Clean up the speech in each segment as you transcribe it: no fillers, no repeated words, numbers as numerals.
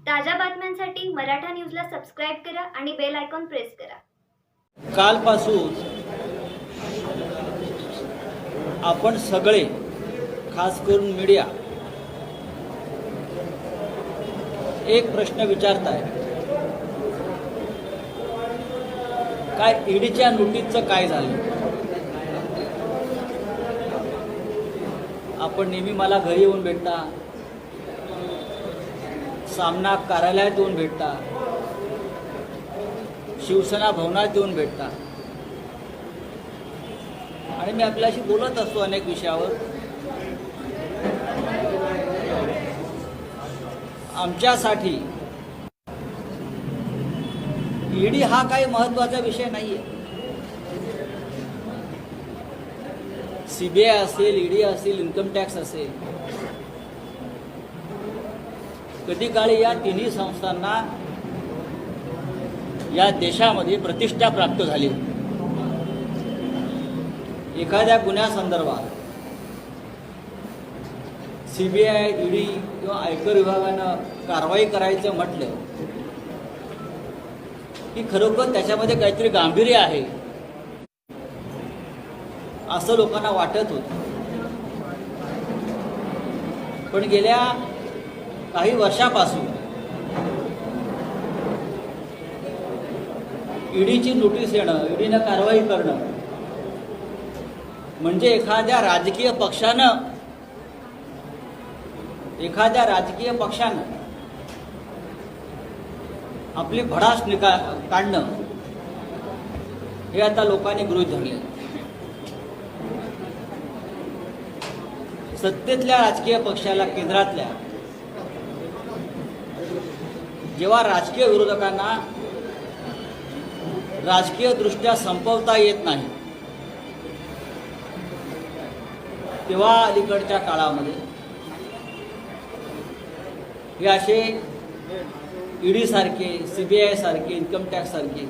ताज्या बातम्यांसाठी मराठा न्यूजला सबस्क्राईब करा आणि बेल आयकॉन प्रेस करा. कालपासून आपण सगळे, खास करून मीडिया, एक प्रश्न विचारताय, काय ईडीच्या नोटीसचं काय झालं? आपण नेहमी मला घरी येऊन भेटता, सामना कार्यालयात येऊन भेटता, शिवसेना भवनात येऊन भेटता आणि मी आपल्याशी बोलत असतो अनेक विषयावर. आमच्यासाठी ईडी हा काही महत्त्वाचा विषय नाही आहे. सीबीआय असेल, ईडी असेल, इन्कम टॅक्स असेल, कधी काळी या तिन्ही संस्थांना या देशामध्ये प्रतिष्ठा प्राप्त झाली. एखाद्या गुन्ह्यासंदर्भात सीबीआय, ईडी किंवा आयकर विभागानं कारवाई करायचं म्हटलं की खरोखर त्याच्यामध्ये काहीतरी गांभीर्य आहे असं लोकांना वाटत होतं. पण गेल्या काही वर्षापासून ईडीची नोटीस येणं, ईडीनं कारवाई करणं म्हणजे एखाद्या राजकीय पक्षानं आपली भडास काढणं हे आता लोकांनी गृहीत धरले. सत्तेतल्या राजकीय पक्षाला, केंद्रातल्या, जेव्हा राजकीय विरोधकांना राजकीय दृष्ट्या संपवता येत नाही, तेव्हा अलीकडच्या काळामध्ये हे असे ईडी सारखे, सीबीआय सारखे, इन्कम टॅक्स सारखे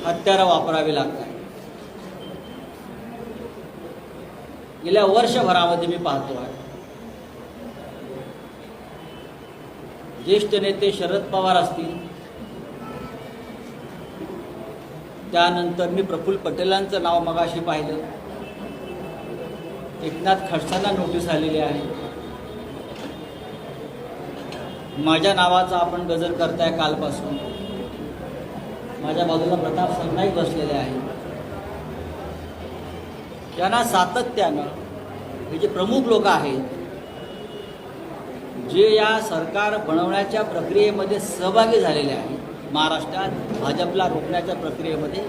हत्यारं वापरावी लागतात. गेल्या वर्षभरामध्ये मी पाहतो आहे, ज्येष्ठ नेते शरद पवार असतील, त्यानंतर मी प्रफुल्ल पटेलांचं नाव मगाशी पाहिलं, एकनाथ खडसेंना नोटीस आलेली आहे. माझ्या नावाचा आपण गजर करताय कालपासून. माझ्या बाजूला प्रताप सरनाईक बसलेले आहे. त्यांना सातत्यानं हे जे प्रमुख लोक आहेत, जे या सरकार बनवण्याच्या प्रक्रियेमध्ये सहभागी झालेले आहेत, महाराष्ट्रात भाजपला रोखण्याच्या प्रक्रियेमध्ये,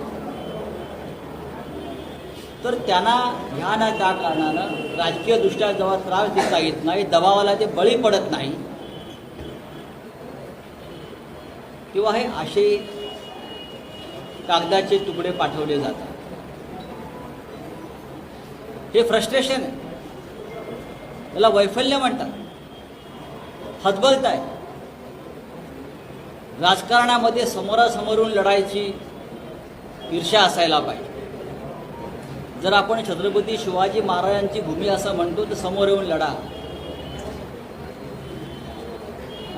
तर त्यांना ह्या ना त्या कारणानं राजकीयदृष्ट्या जेव्हा त्रास देता येत नाही, दबावाला ते बळी पडत नाही, तेव्हा हे असे कागदाचे तुकडे पाठवले जातात. हे फ्रस्ट्रेशन आहे, त्याला वैफल्य म्हणतात. हतबलताय. राजकारणामध्ये समोरासमोरून लढायची ईर्ष्या असायला पाहिजे. जर आपण छत्रपती शिवाजी महाराजांची भूमी असं म्हणतो तर समोर येऊन लढा.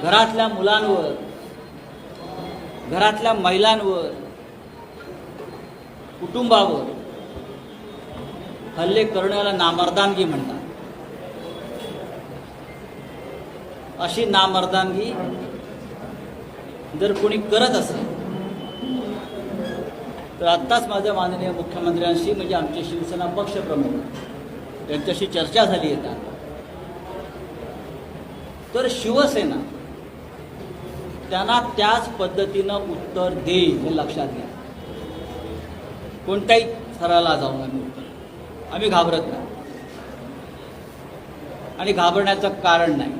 घरातल्या मुलांवर, घरातल्या महिलांवर, कुटुंबावर हल्ले करण्याला नामर्दानगी म्हणतात. अशी नामर्दानगी जर कोणी करत असेल तर आत्ताच माझ्या माननीय मुख्यमंत्र्यांशी, म्हणजे आमचे शिवसेना पक्षप्रमुख, यांच्याशी चर्चा झाली आहे. तर शिवसेना त्यांना त्याच पद्धतीनं उत्तर देईल हे लक्षात घ्या. कोणत्याही स्तराला जाऊन आम्ही घाबरत नाही आणि घाबरण्याचं कारण नाही.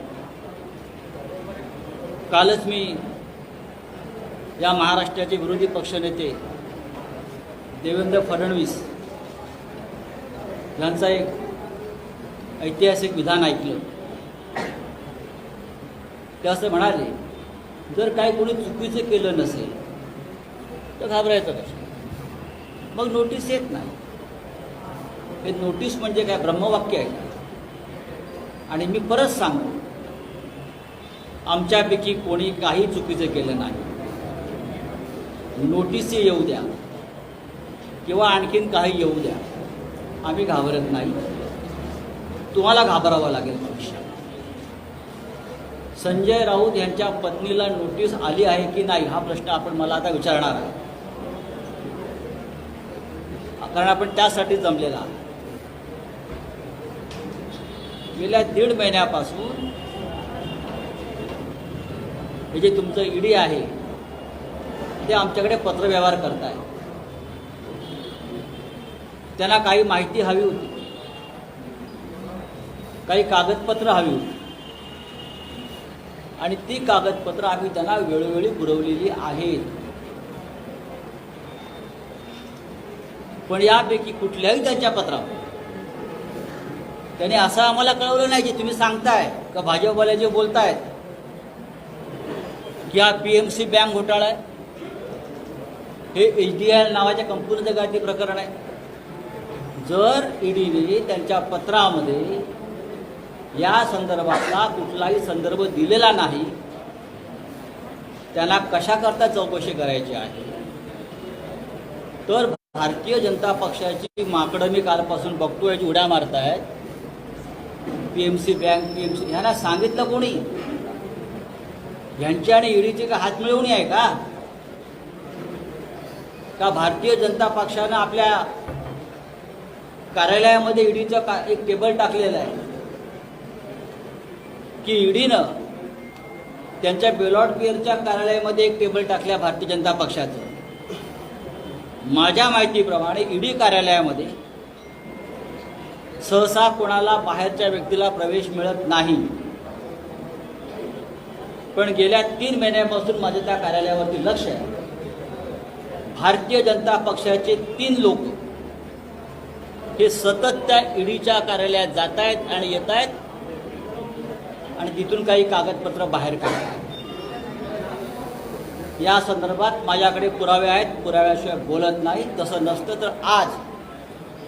कालच मी या महाराष्ट्राचे विरोधी पक्षनेते देवेंद्र फडणवीस यांचं एक ऐतिहासिक विधान ऐकलं. ते असं म्हणाले, जर काय कोणी चुकीचं केलं नसेल तर घाबरायचं कसं? मग नोटीस येत नाही. हे नोटीस म्हणजे काय ब्रह्मवाक्य आहे? आणि मी परत सांगतो, आमच्यापैकी कोणी काही चुकीचं केलं नाही. नोटीसी येऊ द्या किंवा आणखीन काही येऊ द्या, आम्ही घाबरत नाही. तुम्हाला घाबरावं लागेल भविष्यात. संजय राऊत यांच्या पत्नीला नोटीस आली आहे की नाही हा प्रश्न आपण मला आता विचारणार आहे, कारण आपण त्यासाठी जमलेला आहोत. गेल्या 1.5 महिन्यापासून हे जे तुमचं ईडी आहे ते आमच्याकडे पत्रव्यवहार करताय. त्यांना काही माहिती हवी होती, काही कागदपत्र हवी होती आणि ती कागदपत्र आम्ही त्यांना वेळोवेळी पुरवलेली आहेत. पण यापैकी कुठल्याही त्यांच्या पत्रावर त्यांनी असं आम्हाला कळवलं नाही की तुम्ही सांगताय का भाजपवाले जे बोलतायत की हा PMC बँक घोटाळा आहे, हे HDL नावाच्या कंपनीचं काय ते प्रकरण आहे. जर ईडीने त्यांच्या पत्रामध्ये या संदर्भातला कुठलाही संदर्भ दिलेला नाही, त्यांना कशाकरता चौकशी करायची आहे, तर भारतीय जनता पक्षाची माकडं मी कालपासून बघतोय उड्या मारतायत. PMC बँक ह्यांना सांगितलं कोणी? ह्यांची आणि ईडीची का हात मिळवणी आहे का भारतीय जनता पक्षानं आपल्या कार्यालयामध्ये ईडीचं एक टेबल टाकलेलं आहे की ईडीनं त्यांच्या बेलॉट पेअरच्या कार्यालयामध्ये एक टेबल टाकल्या भारतीय जनता पक्षाचं. माझ्या माहितीप्रमाणे ईडी कार्यालयामध्ये सहसा कोणाला बाहेरच्या व्यक्तीला प्रवेश मिळत नाही. पण गेल्या 3 महिन्यापासून माझं त्या कार्यालयावरती लक्ष आहे. भारतीय जनता पक्षाचे 3 लोक हे सतत त्या ईडीच्या कार्यालयात जात आहेत आणि येत आहेत आणि तिथून काही कागदपत्र बाहेर काढतात. या संदर्भात माझ्याकडे पुरावे आहेत, पुराव्याशिवाय बोलत नाही. तसं नसतं तर आज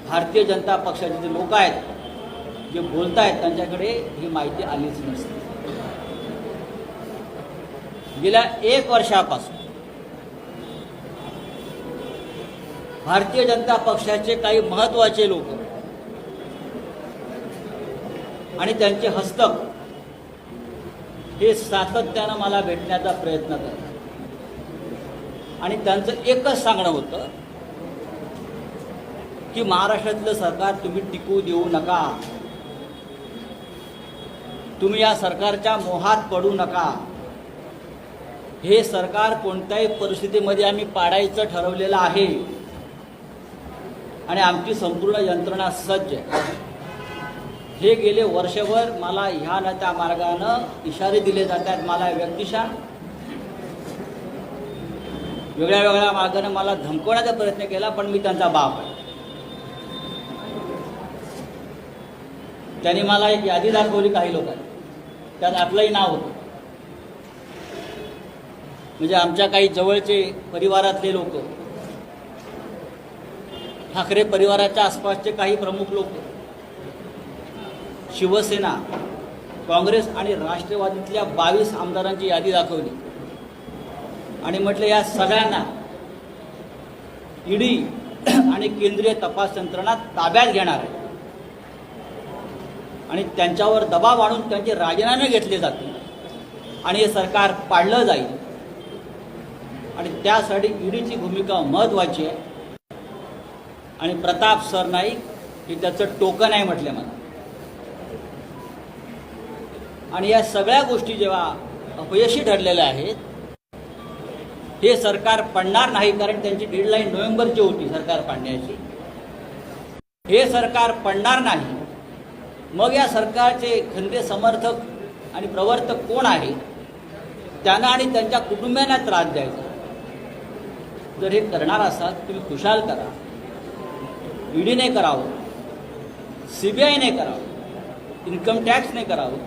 भारतीय जनता पक्षाचे जे लोक आहेत जे बोलत आहेत त्यांच्याकडे ही माहिती आलीच नसते. गेल्या 1 वर्षापासून भारतीय जनता पक्षाचे काही महत्त्वाचे लोक आणि त्यांचे हस्तक हे सातत्यानं मला भेटण्याचा प्रयत्न करतात आणि त्यांचं एकच सांगणं होतं की महाराष्ट्रातलं सरकार तुम्ही टिकू देऊ नका, तुम्ही या सरकारच्या मोहात पडू नका. हे सरकार कोणत्याही परिस्थितीमध्ये आम्ही पाडायचं ठरवलेलं आहे आणि आमची संपूर्ण यंत्रणा सज्ज आहे. हे गेले वर्षभर मला ह्या न त्या मार्गानं इशारे दिले जातात. मला व्यक्तिशः वेगळ्या वेगळ्या मार्गाने मला धमकवण्याचा प्रयत्न केला, पण मी त्यांचा बाप आहे. त्यांनी मला एक यादी दाखवली काही लोकांनी, त्यात आपलंही नाव होतं. म्हणजे आमच्या काही जवळचे परिवारातले लोक, ठाकरे परिवाराच्या आसपासचे काही प्रमुख लोक, शिवसेना, काँग्रेस आणि राष्ट्रवादीतल्या 22 आमदारांची यादी दाखवली आणि म्हटलं या सगळ्यांना ईडी आणि केंद्रीय तपास यंत्रणा ताब्यात घेणार आहे आणि त्यांच्यावर दबाव आणून त्यांचे राजीनामे घेतले जातील आणि हे सरकार पाडलं जाईल. आणि त्यासाठी ईडीची भूमिका महत्त्वाची आहे आणि प्रताप सरनाईक हे त्याचं टोकन आहे म्हटलं मला. आणि या सगळ्या गोष्टी जेव्हा अपयशी ठरलेल्या आहेत, हे सरकार पडणार नाही, कारण त्यांची डेडलाईन नोव्हेंबरची होती सरकार पाडण्याची. हे सरकार पडणार नाही. मग या सरकारचे खंदे समर्थक आणि प्रवर्तक कोण आहे, त्यांना आणि त्यांच्या कुटुंबियांना त्रास द्यायचा. जर हे करणार असाल तुम्ही खुशाल करा. ईडीने करावं, CBIने करावं, इन्कम टॅक्सने करावं,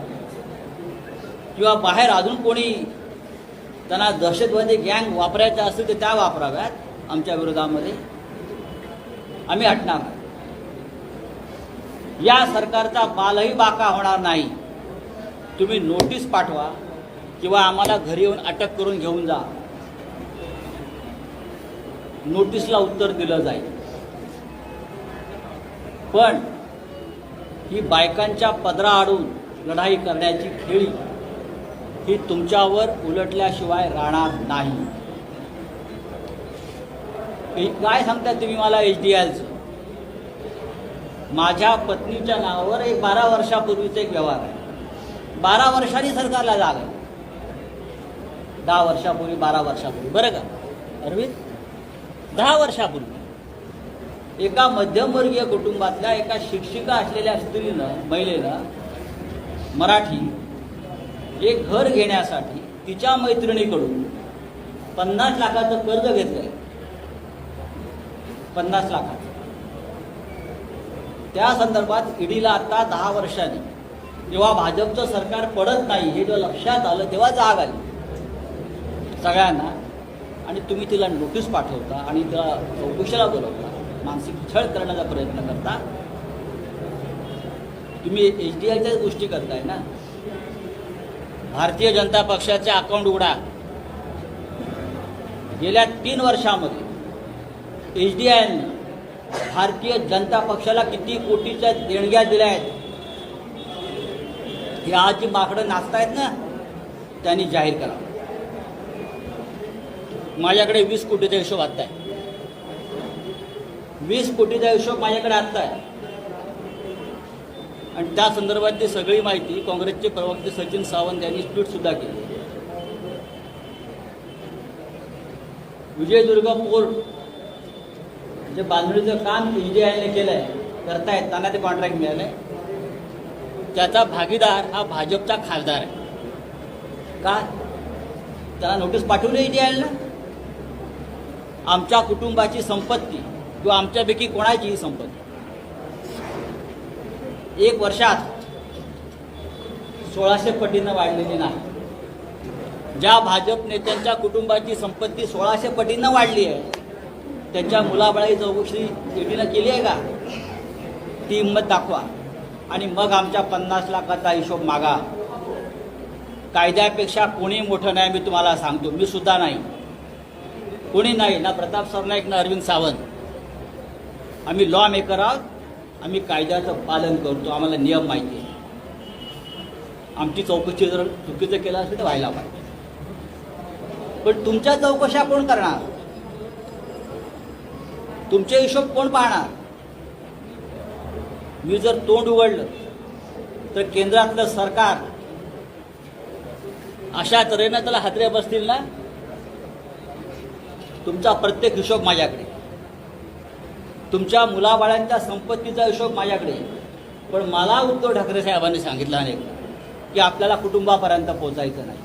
किंवा बाहेर अजून कोणी त्यांना दहशतवादी गँग वापरायचा असेल तर त्या वापराव्यात. आमच्या विरोधामध्ये आम्ही हटणार नाही. या सरकारचा बालही बाका होणार नाही. तुम्ही नोटीस पाठवा किंवा आम्हाला घरी येऊन अटक करून घेऊन जा, नोटीसला उत्तर दिलं जाईल. पण ही बायकांच्या पदराआडून लढाई करण्याची खेळी ही तुमच्यावर उलटल्याशिवाय राहणार नाही. काय सांगता तुम्ही मला HDLचं? माझ्या पत्नीच्या नावावर एक 12 वर्षापूर्वीचा एक व्यवहार आहे. 12 वर्षांनी सरकारला जाग आहे. 10 वर्षापूर्वी 12 वर्षापूर्वी बरं का अरविंद, 10 वर्षापूर्वी एका मध्यमवर्गीय कुटुंबातल्या एका शिक्षिका असलेल्या स्त्रीनं, महिलेनं, मराठी, एक घर घेण्यासाठी तिच्या मैत्रिणीकडून 50 लाखाचं कर्ज घेतलंय. 50 लाखाचं. त्या संदर्भात ईडीला आता 10 वर्षांनी जेव्हा भाजपचं सरकार पडत नाही हे जेव्हा लक्षात आलं तेव्हा जाग आली सगळ्यांना. आणि तुम्ही तिला नोटीस पाठवता आणि तिला चौकशीला बोलवता, मानसिक छळ करण्याचा प्रयत्न करता. तुम्ही HDLच्याच गोष्टी करताय ना. भारतीय जनता पक्षाचे अकाउंट उघडा. गेल्या 3 वर्षामध्ये HDLने भारतीय जनता पक्षाला किती कोटीच्या देणग्या दिल्या आहेत हे आज जी माकडं नाचतायत ना त्यांनी जाहीर करा. माझ्याकडे 20 कोटीचा हिशोब आत्ता आहे. 20 कोटीचा हिशोब माझ्याकडे आत्ता आहे. आणि त्या संदर्भातली सगळी माहिती काँग्रेसचे प्रवक्ते सचिन सावंत यांनी ट्विटसुद्धा केली. विजयदुर्ग पोर्ट जे बांधणीचं काम HDLने केलं आहे, करतायत, त्यांना ते कॉन्ट्रॅक्ट मिळालं आहे. त्याचा भागीदार हा भाजपचा खासदार आहे. का त्याला नोटीस पाठवली HDLनं? आमच्या कुटुंबाची संपत्ती किंवा आमच्यापैकी कोणाचीही संपत्ती 1 वर्षात 1600 पटीनं वाढलेली नाही. ज्या भाजप नेत्यांच्या कुटुंबाची संपत्ती 1600 पटीनं वाढली आहे त्यांच्या मुलाबाळाची चौकशी ईडीनं केली आहे का? ती हिंमत दाखवा आणि मग आमच्या 50 लाखाचा हिशोब मागा. कायद्यापेक्षा कोणी मोठं नाही, मी तुम्हाला सांगतो. मी सुद्धा नाही, कोणी नाही, ना प्रताप सरनाईक ना अरविंद सावंत. आम्ही लॉ मेकर आहोत. आम्ही कायद्याचं पालन करतो. आम्हाला नियम माहिती आहे. आमची चौकशी जर चुकीचं केलं असेल तर व्हायला पाहिजे. पण तुमच्या चौकशा कोण करणार? तुमचे हिशोब कोण पाहणार? मी जर तोंड उघडलं तर केंद्रातलं सरकार अशा तऱ्हेनं त्याला हातरे बसतील ना. तुमचा प्रत्येक हिशोब माझ्याकडे, तुमच्या मुलाबाळांच्या संपत्तीचा हिशोब माझ्याकडे. पण मला उद्धव ठाकरे साहेबांनी सांगितलं अनेक की आपल्याला कुटुंबापर्यंत पोचायचं नाही.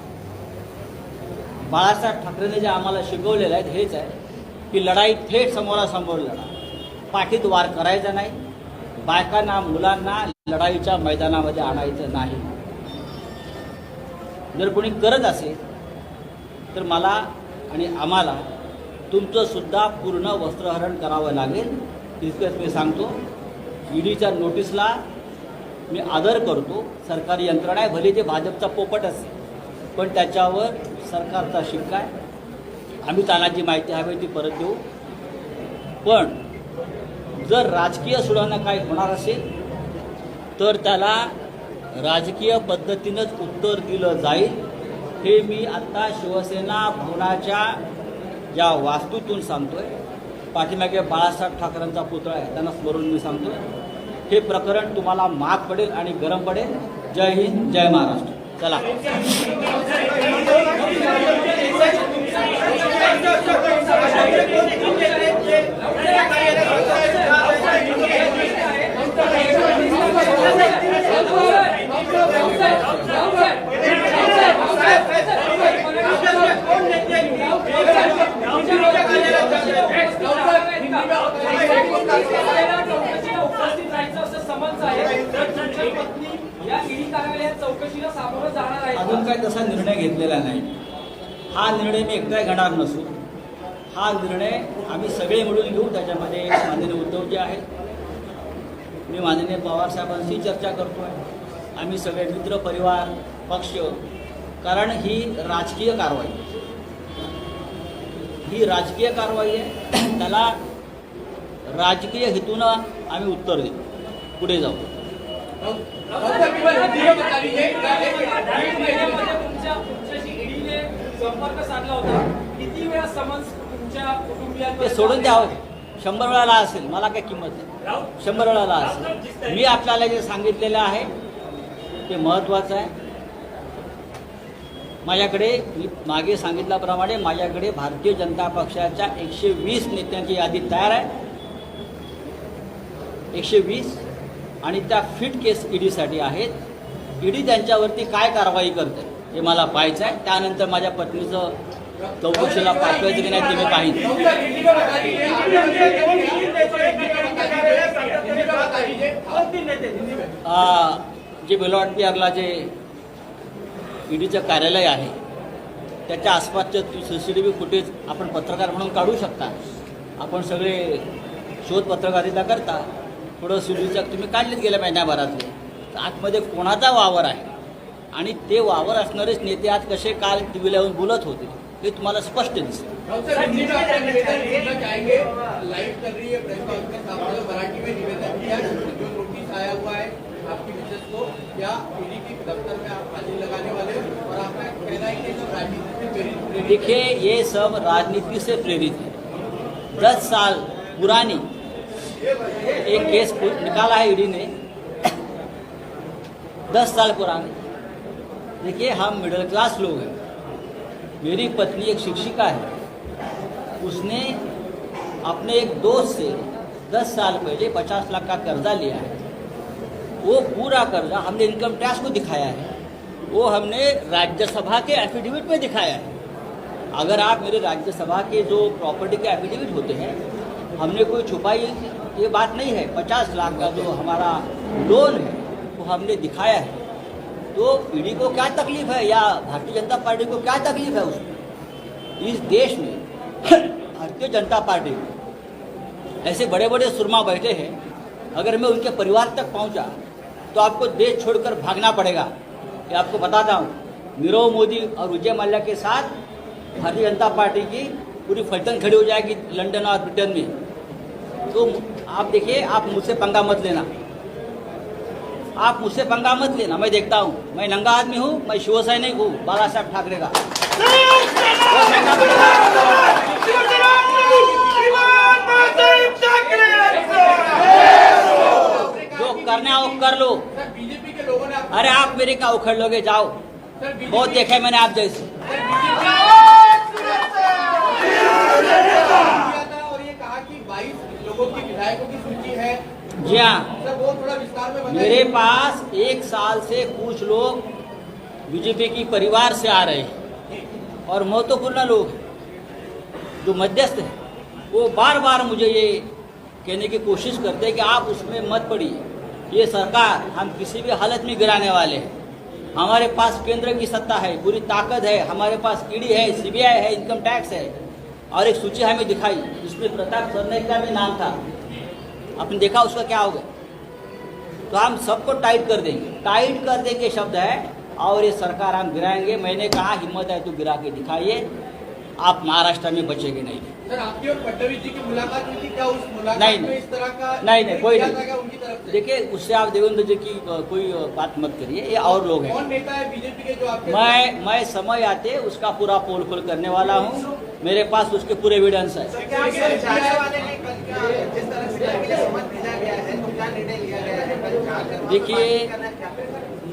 बाळासाहेब ठाकरेंनी जे आम्हाला शिकवलेलं आहे हेच आहे की लढाई थेट समोरासमोर लढा, पाठीत वार करायचा नाही, बायकांना मुलांना लढाईच्या मैदानामध्ये आणायचं नाही. जर कोणी करत असेल तर मला आणि आम्हाला तुमचं सुद्धा पूर्ण वस्त्रहरण करावं लागेल. इतकंच मी सांगतो. ईडीच्या नोटीसला मी आदर करतो. सरकारी यंत्रणा आहे, भले ते भाजपचा पोपट असेल पण त्याच्यावर सरकारचा शिक्का आहे. आम्ही त्यांना जी माहिती हवी ती परत देऊ. पण जर राजकीय सुडानं काय होणार असेल तर त्याला राजकीय पद्धतीनंच उत्तर दिलं जाईल. हे मी आत्ता शिवसेना भवनाच्या ज्या वास्तूतून सांगतोय. पाठीमागे बाळासाहेब ठाकरेंचा पुतळा आहे, त्यांना स्मरून मी सांगतोय. हे प्रकरण तुम्हाला महाग पडेल आणि गरम पडेल. जय हिंद, जय महाराष्ट्र. चला. अजून काय तसा निर्णय घेतलेला नाही. हा निर्णय मी एकटा घेणार नसू. हा निर्णय आम्ही सगळे मिळून घेऊ. त्याच्यामध्ये माननीय उद्धवजी आहेत, मी माननीय पवार साहेबांशी चर्चा करतो आहे, आम्ही सगळे मित्र परिवार पक्ष, कारण ही राजकीय कारवाई आहे. ही राजकीय कारवाई आहे. त्याला राजकीय हेतूनं आम्ही उत्तर देऊ. पुढे जाऊ. संपर्क साधला होता. किती वेळा समन्स तुमच्या कुटुंबियांना ते सोडून द्यावं. 100 वेळाला असेल, मला काय किंमत नाही. 100 वेळाला असेल. मी आपल्याला जे सांगितलेलं आहे ते महत्त्वाचं आहे. माझ्याकडे मी मागे सांगितल्याप्रमाणे माझ्याकडे भारतीय जनता पक्षाच्या 120 नेत्यांची यादी तयार आहे. 120 आणि त्या फिट केस ईडीसाठी आहेत. ईडी त्यांच्यावरती काय कारवाई करते हे मला पाहायचं आहे. त्यानंतर माझ्या पत्नीचं चौकशीला पाठवायचं की नाही ते मी पाहिन. जे बेलॉट पिअरला जे ईडीचं कार्यालय आहे त्याच्या आसपासचं CCTV फुटेज आपण पत्रकार म्हणून काढू शकता. आपण सगळे शोध पत्रकारिता करता. थोडं CCTVचं तुम्ही काढलेच गेल्या महिन्याभरातले. तर आतमध्ये कोणाचा वावर आहे आणि ते वावर असणारेच नेते आज कसे काल टीव्हीला येऊन बोलत होते हे तुम्हाला स्पष्ट दिसतं. देखिए ये सब राजनीति से प्रेरित है. 10 साल पुरानी एक केस निकाला है ईडी ने, 10 साल पुरानी. देखिए हम मिडिल क्लास लोग हैं. मेरी पत्नी एक शिक्षिका है. उसने अपने एक दोस्त से 10 साल पहले 50 लाख का कर्जा लिया है. वो पूरा कर्जा हमने इनकम टैक्स को दिखाया है. वो हमने राज्यसभा के एफिडेविट में दिखाया है. अगर आप मेरे राज्यसभा के जो प्रॉपर्टी के एफिडेविट होते हैं, हमने कोई छुपाई ये बात नहीं है. 50 लाख का जो हमारा लोन है वो हमने दिखाया है. तो ईडी को क्या तकलीफ है या भारतीय जनता पार्टी को क्या तकलीफ है उसमें? इस देश में भारतीय जनता पार्टी में ऐसे बड़े बड़े सुरमा बैठे हैं. अगर मैं उनके परिवार तक पहुंचा तो आपको देश छोड़कर भागना पड़ेगा. ये आपको बताता हूँ. नीरव मोदी और विजय माल्या के साथ भारतीय जनता पार्टी की पूरी फलटन खड़ी हो जाएगी लंदन और ब्रिटेन में. तो आप देखिए, आप मुझसे पंगा मत लेना. आप मुझसे पंगा मत लेना. मैं देखता हूँ. मैं नंगा आदमी हूँ. मैं शिवसैनिक हूँ बाला साहब ठाकरे का. जो करना है वो कर लो. बीजेपी के लोगों ने अरे आप मेरे क्या उखड़ लोगे? जाओ. बहुत देखे मैंने आप जैसे. और ये कहा कि 22 लोगों की विधायकों की सूची है. जी हाँ, सर वो थोड़ा विस्तार में बताइए. मेरे पास 1 साल से कुछ लोग बीजेपी की परिवार से आ रहे हैं और महत्वपूर्ण लोग जो मध्यस्थ हैं वो बार बार मुझे ये कहने की कोशिश करते हैं कि आप उसमें मत पड़िए. ये सरकार हम किसी भी हालत में गिराने वाले हैं. हमारे पास केंद्र की सत्ता है, पूरी ताकत है. हमारे पास ईडी है, CBI है, इनकम टैक्स है. और एक सूची हमें दिखाई जिसमें प्रताप सरनाईक का भी नाम था. आपने देखा उसका क्या होगा. तो हम सबको टाइट कर देंगे. टाइट कर देंगे शब्द है. और ये सरकार हम गिराएंगे. मैंने कहा हिम्मत है तो गिरा के दिखाइए. आप महाराष्ट्र में बचेंगे नहीं. सर आपकी और फडणवीस जी की मुलाकात हुई थी. क्या उस मुलाकात नहीं, में नहीं. इस तरह का नहीं कोई किया नहीं. था क्या उनकी तरफ से? देखिए उससे आप देवेंद्र जी की कोई बात मत करिए. ये और लोग हैं. कौन नेता है बीजेपी के जो आपके मैं समय आते उसका पूरा पोल खोल करने वाला हूँ. मेरे पास उसके पूरे एविडेंस है. देखिए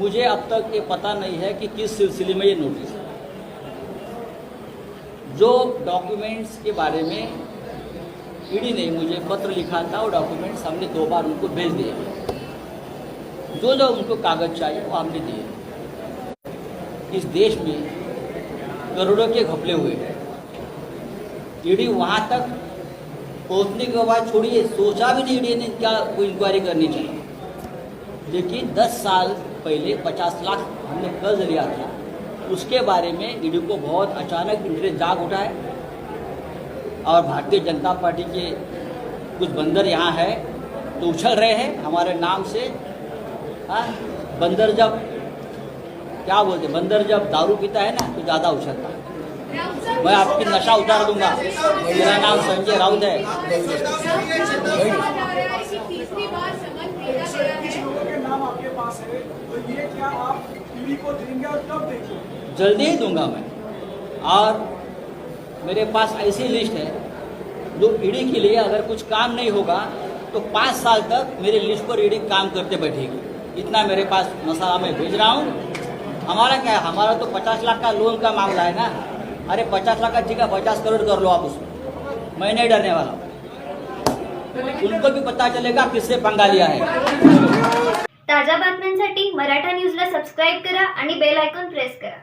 मुझे अब तक ये पता नहीं है कि किस सिलसिले में ये नोटिस है. जो डॉक्यूमेंट्स के बारे में ईडी ने मुझे पत्र लिखा था वो डॉक्यूमेंट्स हमने 2 बार उनको भेज दिए. जो जो उनको कागज चाहिए वो हमने दिए. इस देश में करोड़ों के घपले हुए हैं. ईडी वहाँ तक पहुँचने के बाद छोड़िए, सोचा भी नहीं ईडी ने क्या कोई इंक्वायरी करनी चाहिए. लेकिन 10 साल पहले 50 लाख हमने कर्ज लिया था. उसके बारे में ईडी को बहुत अचानक इंटरेस्ट जाग उठा है. और भारतीय जनता पार्टी के कुछ बंदर यहाँ है तो उछल रहे हैं हमारे नाम से. हाँ, बंदर जब क्या बोलते, बंदर जब दारू पीता है ना तो ज़्यादा उछलता है। मैं आपकी नशा उतार दूंगा। मेरा नाम संजय राउत है। तीसरी बार समन भेजा गया है। लोगों के नाम आपके पास है, तो ये क्या आप ईडी को देंगे और कब देंगे? जल्दी ही दूंगा मैं। और मेरे पास ऐसी लिस्ट है जो ईडी के लिए अगर कुछ काम नहीं होगा तो 5 साल तक मेरी लिस्ट पर ईडी काम करते बैठेगी। इतना मेरे पास मसाला मैं भेज रहा हूँ। हमारा क्या है, हमारा तो 50 लाख का लोन का मामला है ना। अरे 50 लाख का ठीक है, 50 करोड़ कर लो आप उसमें, मैं नहीं डरने वाला। उनको भी पता चलेगा किससे पंगा लिया है। ताज्या बातम्यांसाठी मराठा न्यूजला सबस्क्राईब करा आणि बेल आयकॉन प्रेस करा.